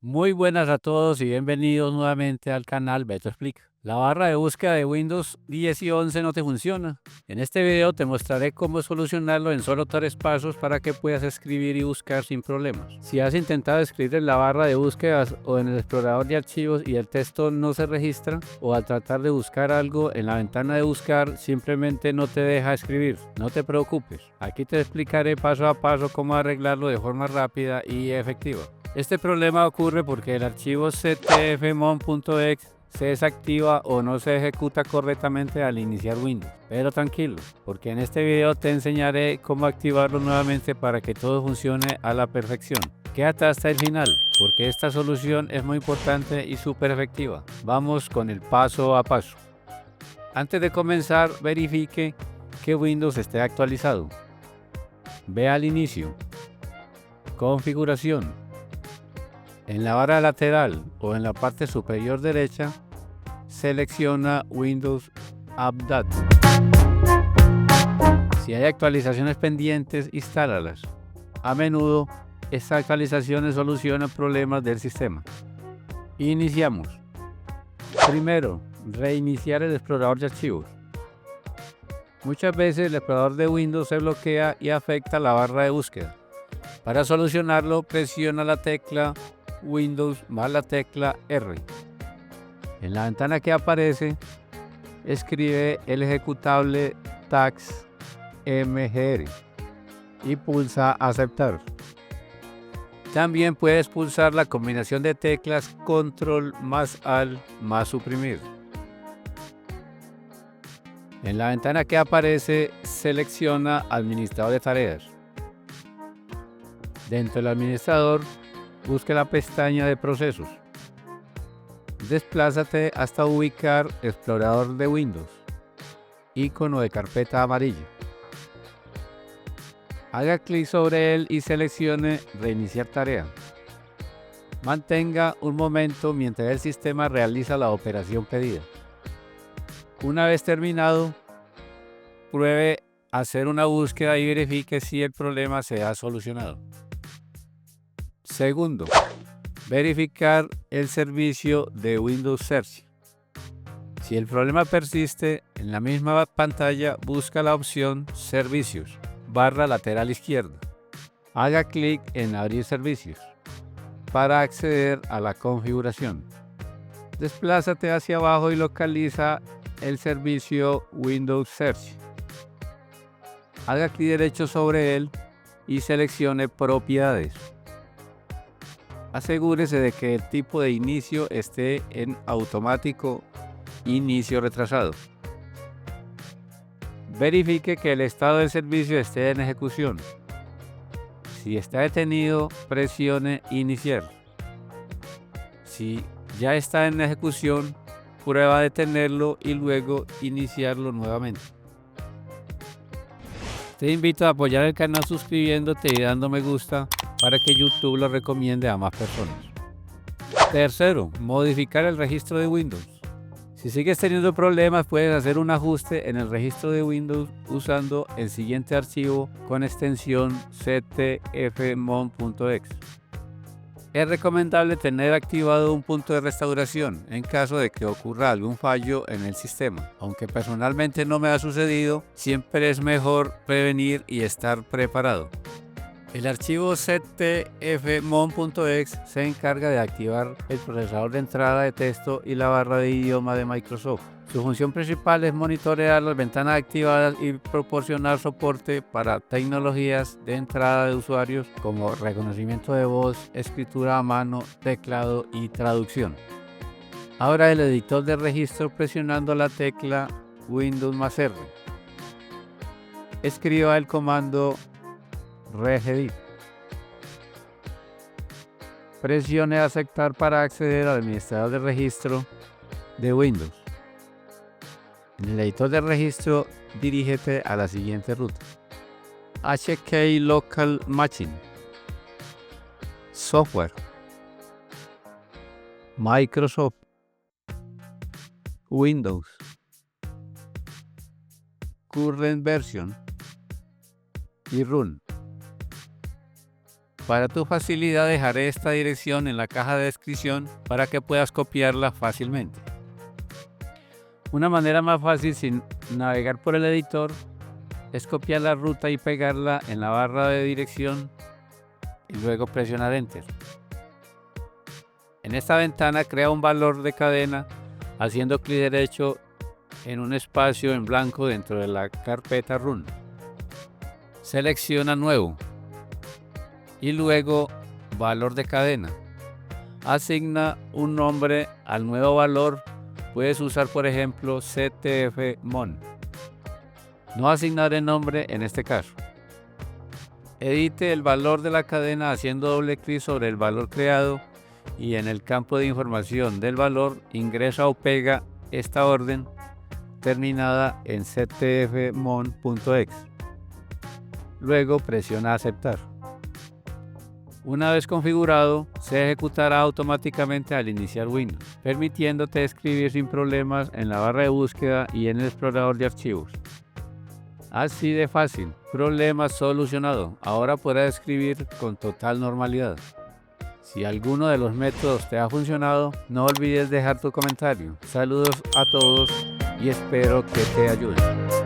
Muy buenas a todos y bienvenidos nuevamente al canal Beto Explica. La barra de búsqueda de Windows 10 y 11 no te funciona. En este video te mostraré cómo solucionarlo en solo 3 pasos para que puedas escribir y buscar sin problemas. Si has intentado escribir en la barra de búsquedas o en el explorador de archivos y el texto no se registra, o al tratar de buscar algo en la ventana de buscar simplemente no te deja escribir, no te preocupes. Aquí te explicaré paso a paso cómo arreglarlo de forma rápida y efectiva. Este problema ocurre porque el archivo ctfmon.exe se desactiva o no se ejecuta correctamente al iniciar Windows. Pero tranquilo, porque en este video te enseñaré cómo activarlo nuevamente para que todo funcione a la perfección. Quédate hasta el final, porque esta solución es muy importante y súper efectiva. Vamos con el paso a paso. Antes de comenzar, verifique que Windows esté actualizado. Ve al inicio, configuración. En la barra lateral o en la parte superior derecha, selecciona Windows Update. Si hay actualizaciones pendientes, instálalas. A menudo, estas actualizaciones solucionan problemas del sistema. Iniciamos. Primero, reiniciar el explorador de archivos. Muchas veces el explorador de Windows se bloquea y afecta la barra de búsqueda. Para solucionarlo, presiona la tecla Windows más la tecla R. En la ventana que aparece, escribe el ejecutable tax.mgr y pulsa aceptar. También puedes pulsar la combinación de teclas control más alt más suprimir. En la ventana que aparece, selecciona administrador de tareas. Dentro del administrador, busque la pestaña de procesos. Desplázate hasta ubicar explorador de Windows, icono de carpeta amarilla. Haga clic sobre él y seleccione reiniciar tarea. Mantenga un momento mientras el sistema realiza la operación pedida. Una vez terminado, pruebe hacer una búsqueda y verifique si el problema se ha solucionado. Segundo, verificar el servicio de Windows Search. Si el problema persiste, en la misma pantalla busca la opción Servicios, barra lateral izquierda. Haga clic en Abrir servicios para acceder a la configuración. Desplázate hacia abajo y localiza el servicio Windows Search. Haga clic derecho sobre él y seleccione Propiedades. Asegúrese de que el tipo de inicio esté en automático inicio retrasado. Verifique que el estado del servicio esté en ejecución. Si está detenido, presione iniciar. Si ya está en ejecución, prueba detenerlo y luego iniciarlo nuevamente. Te invito a apoyar el canal suscribiéndote y dando me gusta para que YouTube lo recomiende a más personas. Tercero, modificar el registro de Windows. Si sigues teniendo problemas, puedes hacer un ajuste en el registro de Windows usando el siguiente archivo con extensión ctfmon.exe. Es recomendable tener activado un punto de restauración en caso de que ocurra algún fallo en el sistema. Aunque personalmente no me ha sucedido, siempre es mejor prevenir y estar preparado. El archivo ctfmon.exe se encarga de activar el procesador de entrada de texto y la barra de idioma de Microsoft. Su función principal es monitorear las ventanas activadas y proporcionar soporte para tecnologías de entrada de usuarios como reconocimiento de voz, escritura a mano, teclado y traducción. Ahora el editor de registro presionando la tecla Windows más R. Escriba el comando regedit. Presione aceptar para acceder al administrador de registro de Windows. En el editor de registro, dirígete a la siguiente ruta: HK Local Machine, Software, Microsoft, Windows, Current Version y Run. Para tu facilidad dejaré esta dirección en la caja de descripción para que puedas copiarla fácilmente. Una manera más fácil sin navegar por el editor es copiar la ruta y pegarla en la barra de dirección y luego presionar Enter. En esta ventana crea un valor de cadena haciendo clic derecho en un espacio en blanco dentro de la carpeta Run. Selecciona Nuevo y luego Valor de cadena. Asigna un nombre al nuevo valor. Puedes usar por ejemplo CTF-MON. No asignaré nombre en este caso. Edite el valor de la cadena haciendo doble clic sobre el valor creado y en el campo de información del valor ingresa o pega esta orden terminada en ctfmon.exe. Luego presiona Aceptar. Una vez configurado, se ejecutará automáticamente al iniciar Windows, permitiéndote escribir sin problemas en la barra de búsqueda y en el explorador de archivos. Así de fácil, problema solucionado. Ahora podrás escribir con total normalidad. Si alguno de los métodos te ha funcionado, no olvides dejar tu comentario. Saludos a todos y espero que te ayude.